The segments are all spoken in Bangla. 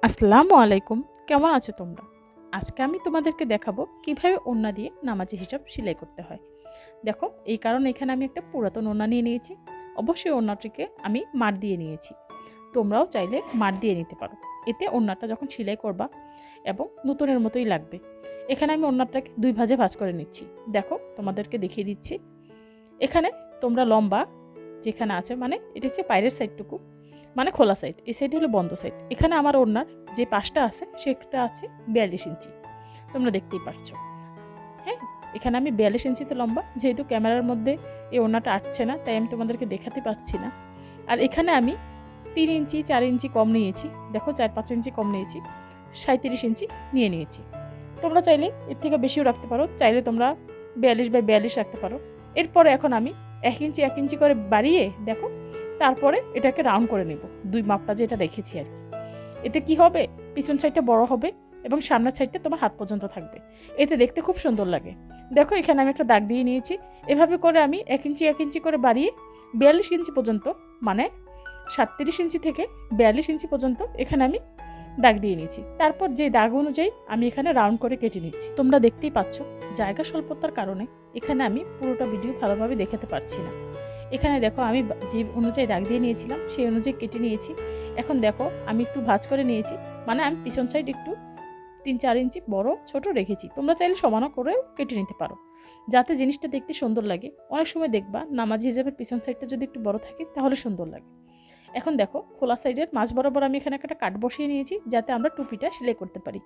আসসালামু আলাইকুম, কেমন আছো তোমরা? আজকে আমি তোমাদেরকে দেখাবো কিভাবে ওড়না দিয়ে নামাজি হিজাব সেলাই করতে হয়। দেখো, এই কারণে এখানে আমি একটা পুরাতন ওড়না নিয়ে নিয়েছি। অবশ্যই ওড়নাটিকে আমি মার দিয়ে নিয়েছি। তোমরাও চাইলে মার দিয়ে নিতে পারো। এতে ওড়নাটা যখন সেলাই করবা এবং নতুনের মতোই লাগবে। এখানে আমি ওড়নাটাকে দুই ভাঁজে ভাঁজ করে নিচ্ছি। দেখো, তোমাদেরকে দেখিয়ে দিচ্ছি। এখানে তোমরা লম্বা যেখানে আছে, মানে এটা হচ্ছে বাইরের সাইডটুকু, মানে খোলা সাইড, এই সাইড হলো বন্ধ সাইড। এখানে আমার ওড়নার যে পাশটা আছে সেটা আছে 42 ইঞ্চি, তোমরা দেখতেই পাচ্ছ। হ্যাঁ, এখানে আমি 42 ইঞ্চিতে লম্বা, যেহেতু ক্যামেরার মধ্যে এই ওড়নাটা আটছে না তাই আমি তোমাদেরকে দেখাতে পারছি না। আর এখানে আমি 3 ইঞ্চি 4 ইঞ্চি কম নিয়েছি। দেখো, 4-5 ইঞ্চি কম নিয়েছি, 37 ইঞ্চি নিয়ে নিয়েছি। তোমরা চাইলে এর থেকে বেশিও রাখতে পারো, চাইলে তোমরা 42/42 রাখতে পারো। এরপরে এখন আমি 1 ইঞ্চি 1 ইঞ্চি করে বাড়িয়ে, দেখো, তারপরে এটাকে রাউন্ড করে নেব। দুই মাপটা যেটা রেখেছি আর কি। এতে কি হবে, পিছন সাইডটা বড় হবে এবং সামনের সাইডটা তোমার হাত পর্যন্ত থাকবে। এতে দেখতে খুব সুন্দর লাগে। দেখো, এখানে আমি একটা দাগ দিয়ে নিয়েছি। এভাবে করে আমি 1 ইঞ্চি 1 ইঞ্চি করে বাড়িয়ে 42 ইঞ্চি পর্যন্ত, মানে 37 ইঞ্চি থেকে 42 ইঞ্চি পর্যন্ত এখানে আমি দাগ দিয়ে নিয়েছি। তারপর যে দাগ অনুযায়ী আমি এখানে রাউন্ড করে কেটে নিচ্ছি। তোমরা দেখতেই পাচ্ছ, জায়গা স্বল্পতার কারণে এখানে আমি পুরোটা ভিডিও ভালোভাবে দেখাতে পারছি না। এখানে দেখো, আমি যে অনুযায়ী দাগ দিয়ে নিয়েছিলাম সেই অনুযায়ী কেটে নিয়েছি। এখন দেখো, আমি একটু ভাঁজ করে নিয়েছি, মানে আমি পিছন সাইড একটু 3-4 ইঞ্চি বড় ছোট রেখেছি। তোমরা চাইলে সমানও করেও কেটে নিতে পারো, যাতে জিনিসটা দেখতে সুন্দর লাগে। অনেক সময় দেখবা নামাজি হিজাবের পিছন সাইডটা যদি একটু বড় থাকে তাহলে সুন্দর লাগে। এখন দেখো, খোলা সাইডের মাঝ বরাবর আমি এখানে একটা কাট বসিয়ে নিয়েছি, যাতে আমরা টুপিটা সেলাই করতে পারি।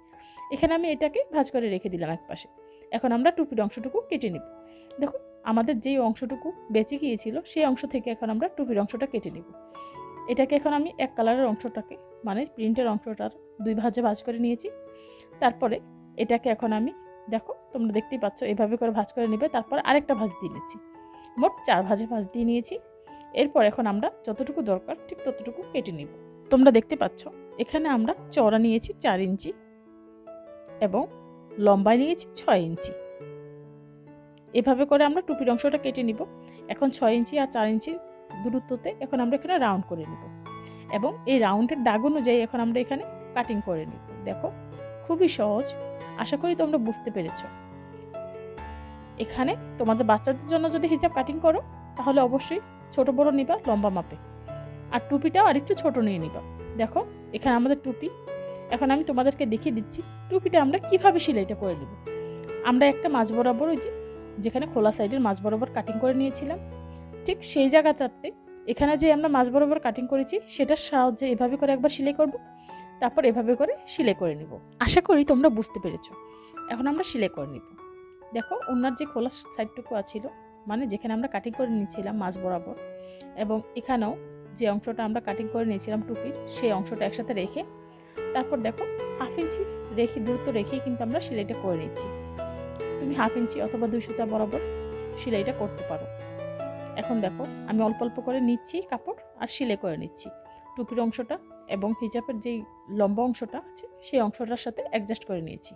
এখানে আমি এটাকে ভাঁজ করে রেখে দিলাম এক পাশে। এখন আমরা টুপির অংশটুকু কেটে নিব। দেখো, আমাদের যেই অংশটুকু বেঁচে গিয়েছিল সেই অংশ থেকে এখন আমরা টুপির অংশটা কেটে নিব। এটাকে এখন আমি এক কালারের অংশটাকে, মানে প্রিন্টের অংশটার দুই ভাঁজে ভাঁজ করে নিয়েছি। তারপরে এটাকে এখন আমি, দেখো তোমরা দেখতেই পাচ্ছ, এভাবে করে ভাঁজ করে নেবে। তারপর আরেকটা ভাঁজ দিয়ে নিচ্ছি। মোট 4 ভাঁজে ভাঁজ দিয়ে নিয়েছি। এরপর এখন আমরা যতটুকু দরকার ঠিক ততটুকু কেটে নিব। তোমরা দেখতে পাচ্ছ, এখানে আমরা চওড়া নিয়েছি 4 ইঞ্চি এবং লম্বায় নিয়েছি 6 ইঞ্চি। এভাবে করে আমরা টুপির অংশটা কেটে নিব। এখন 6 ইঞ্চি আর 4 ইঞ্চি দূরত্বতে এখন আমরা এখানে রাউন্ড করে নিব এবং এই রাউন্ডের দাগ অনুযায়ী এখন আমরা এখানে কাটিং করে নিব। দেখো, খুবই সহজ, আশা করি তোমরা বুঝতে পেরেছ। এখানে তোমাদের বাচ্চাদের জন্য যদি হিজাব কাটিং করো তাহলে অবশ্যই ছোট বড় নিবা লম্বা মাপে, আর টুপিটাও আর একটু ছোট নিয়ে নিবা। দেখো, এখানে আমাদের টুপি। এখন আমি তোমাদেরকে দেখিয়ে দিচ্ছি টুপিটা আমরা কিভাবে সেলাইটা করে নেব। আমরা একটা মাঝ বরাবর, ওই যেখানে খোলা সাইডের মাঝ বরাবর কাটিং করে নিয়েছিলাম, ঠিক সেই জায়গাটাতে এখানে যে আমরা মাঝ বরাবর কাটিং করেছি সেটার সাহায্যে এভাবে করে একবার সেলাই করব। তারপর এভাবে করে সেলাই করে নিব। আশা করি তোমরা বুঝতে পেরেছো। এখন আমরা সেলাই করে নিব। দেখো, ওনার যে খোলা সাইডটুকু আছিল, মানে যেখানে আমরা কাটিং করে নিয়েছিলাম মাঝ বরাবর, এবং এখানেও যে অংশটা আমরা কাটিং করে নিয়েছিলাম টুপির, সেই অংশটা একসাথে রেখে তারপর দেখো 1/2 ইঞ্চি রেখে, দূরত্ব রেখেই কিন্তু আমরা সেলাইটা করে নিচ্ছি। তুমি 1/2 ইঞ্চি অথবা 2 সুতা বরাবর সেলাইটা করতে পারো। এখন দেখো, আমি অল্প অল্প করে নিচ্ছি কাপড় আর সেলাই করে নিচ্ছি। টুপির অংশটা এবং হিজাবের যেই লম্বা অংশটা আছে সেই অংশটার সাথে অ্যাডজাস্ট করে নিয়েছি।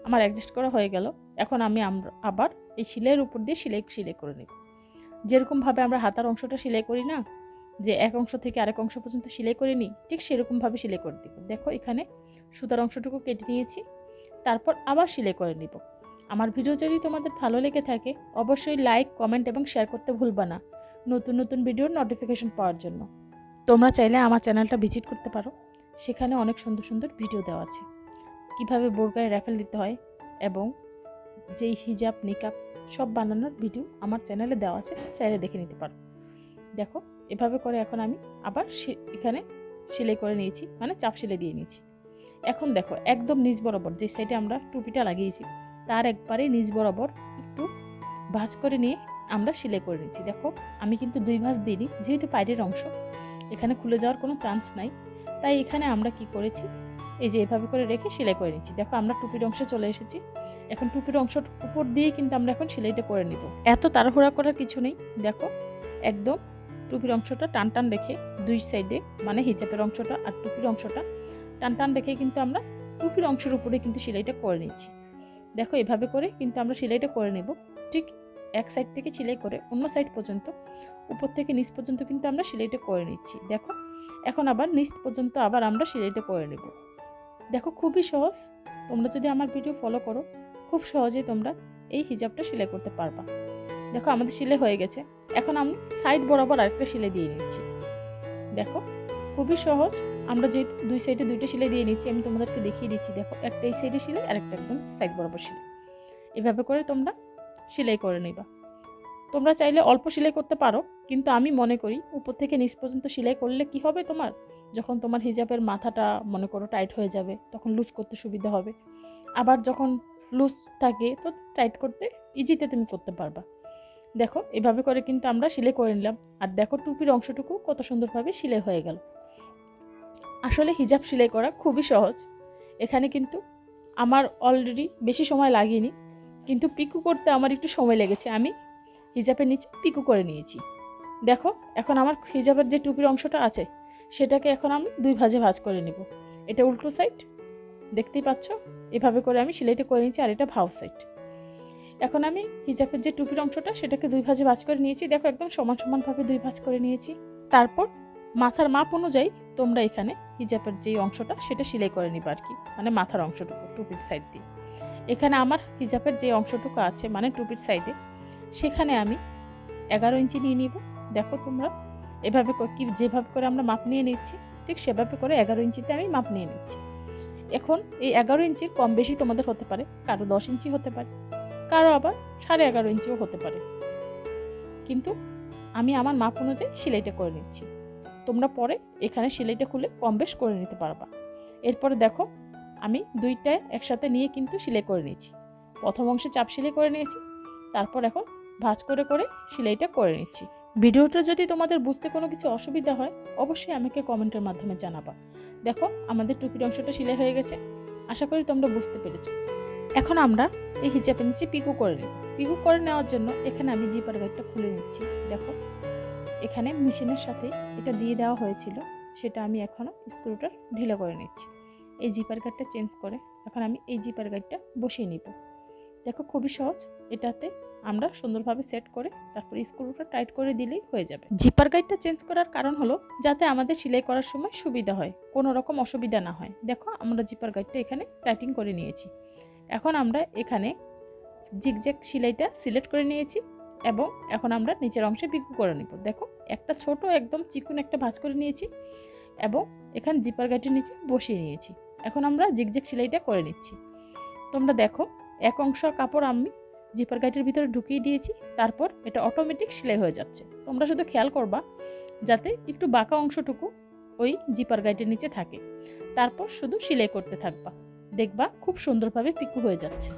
আমার অ্যাডজাস্ট করা হয়ে গেল। এখন আমি আবার এই সেলাইয়ের উপর দিয়ে সেলাই করে নেব। যেরকমভাবে আমরা হাতার অংশটা সেলাই করি না, যে এক অংশ থেকে আরেক অংশ পর্যন্ত সেলাই করে নিই, ঠিক সেরকমভাবে সেলাই করে দেব। দেখো, এখানে সুতার অংশটুকু কেটে নিয়েছি, তারপর আবার সেলাই করে নিব। আমার ভিডিও যদি তোমাদের ভালো লেগে থাকে অবশ্যই লাইক, কমেন্ট এবং শেয়ার করতে ভুলবা না, নতুন নতুন ভিডিওর নোটিফিকেশন পাওয়ার জন্য। তোমরা চাইলে আমার চ্যানেলটা ভিজিট করতে পারো, সেখানে অনেক সুন্দর সুন্দর ভিডিও দেওয়া আছে। কিভাবে বোরকায় র্যাফেল দিতে হয় এবং যেই হিজাব নিকাব সব বানানোর ভিডিও আমার চ্যানেলে দেওয়া আছে, চাইলে দেখে নিতে পারো। দেখো, এভাবে করে এখন আমি আবার এখানে সেলাই করে নিয়েছি, মানে চাপ সেলাই দিয়ে নিয়েছি। এখন দেখো, একদম নিচ বরাবর যে সাইডে আমরা টুপিটা লাগিয়েছি তার একবারে নিচ বরাবর একটু ভাঁজ করে নিয়ে আমরা সেলাই করে নিচ্ছি। দেখো, আমি কিন্তু 2 ভাঁজ দিইনি, যেহেতু পায়ের অংশ এখানে খুলে যাওয়ার কোনো চান্স নাই, তাই এখানে আমরা কি করেছি, এই যে এভাবে করে রেখে সেলাই করে নিচ্ছি। দেখো, আমরা টুপির অংশে চলে এসেছি। এখন টুপির অংশের উপর দিয়ে কিন্তু আমরা এখন সেলাইটা করে নিব। এত তাড়াহুড়া করার কিছু নেই। দেখো, একদম টুপির অংশটা টান টান রেখে দুই সাইডে, মানে হিজাবের অংশটা আর টুপির অংশটা টান টান রেখে কিন্তু আমরা টুপির অংশের উপরে কিন্তু সেলাইটা করে নিচ্ছি। দেখো, এভাবে করে কিন্তু আমরা সেলাইটা করে নেব। ঠিক এক সাইড থেকে সেলাই করে অন্য সাইড পর্যন্ত, উপর থেকে নিচ পর্যন্ত কিন্তু আমরা সেলাইটা করে নিচ্ছি। দেখো, এখন আবার নিচ পর্যন্ত আবার আমরা সেলাইটা করে নেব। দেখো খুবই সহজ, তোমরা যদি আমার ভিডিও ফলো করো খুব সহজেই তোমরা এই হিজাবটা সেলাই করতে পারবা। দেখো আমাদের সেলাই হয়ে গেছে, এখন আমি সাইড বরাবর আরেকটা সেলাই দিয়ে নিচ্ছি। দেখো খুবই সহজ, আমরা যেহেতু দুই সাইডে দুইটা সেলাই দিয়ে নিচ্ছি, আমি তোমাদেরকে দেখিয়ে দিচ্ছি। দেখো একটা এই সাইডে সেলাই আর একটা একদম সাইড বরাবর সেলাই, এভাবে করে তোমরা সেলাই করে নিবা। তোমরা চাইলে অল্প সেলাই করতে পারো, কিন্তু আমি মনে করি উপর থেকে নিচ পর্যন্ত সেলাই করলে কি হবে, তোমার যখন তোমার হিজাবের মাথাটা মনে করো টাইট হয়ে যাবে তখন লুজ করতে সুবিধা হবে, আবার যখন লুজ থাকে তো টাইট করতে ইজিতে তুমি করতে পারবা। দেখো এভাবে করে কিন্তু আমরা সেলাই করে নিলাম। আর দেখো টুপির অংশটুকু কত সুন্দরভাবে সেলাই হয়ে গেল। আসলে হিজাব সেলাই করা খুবই সহজ। এখানে কিন্তু আমার অলরেডি বেশি সময় লাগেনি, কিন্তু পিকু করতে আমার একটু সময় লেগেছে। আমি হিজাবের নিচে পিকু করে নিয়েছি। দেখো এখন আমার হিজাবের যে টুপির অংশটা আছে সেটাকে এখন আমি দুই ভাঁজে ভাঁজ করে নিব। এটা উল্টো সাইড, দেখতেই পাচ্ছ, এভাবে করে আমি সেলাইটা করে নিয়েছি। আর এটা ভাও সাইড। এখন আমি হিজাবের যে টুপির অংশটা সেটাকে দুই ভাঁজে ভাঁজ করে নিয়েছি। দেখো একদম সমান সমানভাবে দুই ভাঁজ করে নিয়েছি। তারপর মাথার মাপ অনুযায়ী তোমরা এখানে হিজাবের যে অংশটা সেটা সেলাই করে নিবা আর কি, মানে মাথার অংশটুকু টুপির সাইড দিয়ে। এখানে আমার হিজাবের যে অংশটুকু আছে মানে টুপির সাইডে, সেখানে আমি 11 ইঞ্চি নিয়ে নিব। দেখো তোমরা এভাবে কি যেভাবে করে আমরা মাপ নিয়ে নিচ্ছি ঠিক সেভাবে করে 11 ইঞ্চিতে আমি মাপ নিয়ে নিচ্ছি। এখন এই 11 ইঞ্চির কম বেশি তোমাদের হতে পারে, কারো 10 ইঞ্চি হতে পারে, কারো আবার 11.5 ইঞ্চিও হতে পারে, কিন্তু আমি আমার মাপ অনুযায়ী সেলাইটা করে নিচ্ছি। তোমরা পরে এখানে সেলাইটা খুলে কম বেশ করে নিতে পারবা। এরপরে দেখো আমি দুইটা একসাথে নিয়ে কিন্তু সেলাই করে নিয়েছি। প্রথম অংশে চাপ সেলাই করে নিয়েছি, তারপর এখন ভাঁজ করে করে সেলাইটা করে নিচ্ছি। ভিডিওটা যদি তোমাদের বুঝতে কোনো কিছু অসুবিধা হয় অবশ্যই আমাকে কমেন্টের মাধ্যমে জানাবা। দেখো আমাদের টুপির অংশটা সেলাই হয়ে গেছে, আশা করি তোমরা বুঝতে পেরেছো। এখন আমরা এই হিজাবের নিচে পিকু করে নিই। পিকু করে নেওয়ার জন্য এখানে আমি জিপার গাইডটা খুলে নিচ্ছি। দেখো এখানে মেশিনের সাথে এটা দিয়ে দেওয়া হয়েছিল, সেটা আমি এখনও স্ক্রুটা ঢিলা করে নিচ্ছি। এই জিপার গাইডটা চেঞ্জ করে এখন আমি এই জিপার গাইডটা বসিয়ে নিব। দেখো খুবই সহজ, এটাতে আমরা সুন্দরভাবে সেট করে তারপর স্ক্রুটা টাইট করে দিলেই হয়ে যাবে। জিপার গাইডটা চেঞ্জ করার কারণ হলো যাতে আমাদের সেলাই করার সময় সুবিধা হয়, কোনো রকম অসুবিধা না হয়। দেখো আমরা জিপার গাইডটা এখানে টাইটিং করে নিয়েছি। এখন আমরা এখানে জিগজ্যাগ সেলাইটা সিলেক্ট করে নিয়েছি এবং এখন আমরা নিচের অংশে পিকু করে নিব। দেখো একটা ছোট একদম চিকুন একটা ভাঁজ করে নিয়েছি এবং এখানে জিপার গাইডের নিচে বসিয়ে নিয়েছি। এখন আমরা জিগজ্যাগ সেলাইটা করে নিচ্ছি। তোমরা দেখো এক অংশ কাপড় আমি জিপার গাইডের ভিতরে ঢুকিয়ে দিয়েছি, তারপর এটা অটোমেটিক সেলাই হয়ে যাচ্ছে। তোমরা শুধু খেয়াল করবা যাতে একটু বাঁকা অংশটুকু ওই জিপার গাইডের নিচে থাকে, তারপর শুধু সেলাই করতে থাকবা, দেখবা খুব সুন্দরভাবে পিকু হয়ে যাচ্ছে।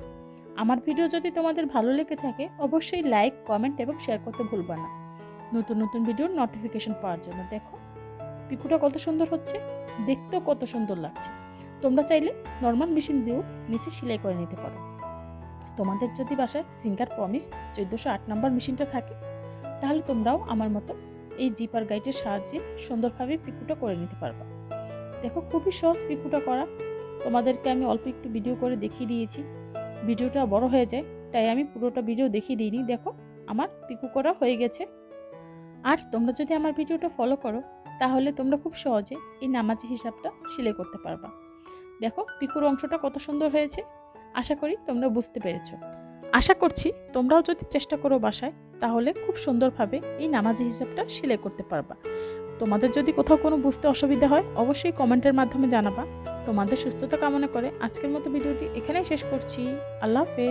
আমার ভিডিও যদি তোমাদের ভালো লেগে থাকে অবশ্যই লাইক, কমেন্ট এবং শেয়ার করতে ভুলবা না নতুন নতুন ভিডিওর নোটিফিকেশন পাওয়ার জন্য। দেখো পিকুটা কত সুন্দর হচ্ছে, দেখতেও কত সুন্দর লাগছে। তোমরা চাইলে নর্মাল মেশিন দিয়েও নিচে সেলাই করে নিতে পারো। তোমাদের যদি বাসায় সিঙ্গার প্রমিস 1408 নম্বর মেশিনটা থাকে তাহলে তোমরাও আমার মতো এই জিপার গাইডের সাহায্যে সুন্দরভাবে পিকুটা করে নিতে পারবা। দেখো খুবই সহজ পিকুটা করা, তোমাদেরকে আমি অল্প একটু ভিডিও করে দেখিয়ে দিয়েছি। ভিডিওটা বড় হয়ে যায় তাই আমি পুরোটা ভিডিও দেখিয়ে দিইনি। দেখো আমার পিকু করা হয়ে গেছে। আর তোমরা যদি আমার ভিডিওটা ফলো করো তাহলে তোমরা খুব সহজে এই নামাজি হিসাবটা সেলাই করতে পারবা। দেখো পিকুর অংশটা কত সুন্দর হয়েছে, আশা করি তোমরা বুঝতে পেরেছো। আশা করছি তোমরাও যদি চেষ্টা করো বাসায় তাহলে খুব সুন্দরভাবে এই নামাজি হিসাবটা সেলাই করতে পারবা। তোমাদের যদি কোথাও কোনো বুঝতে অসুবিধা হয় অবশ্যই কমেন্টের মাধ্যমে জানাবা। তোমাদের সুস্থতা কামনা করে আজকের মতো ভিডিওটি এখানেই শেষ করছি। আল্লাহ হাফেজ।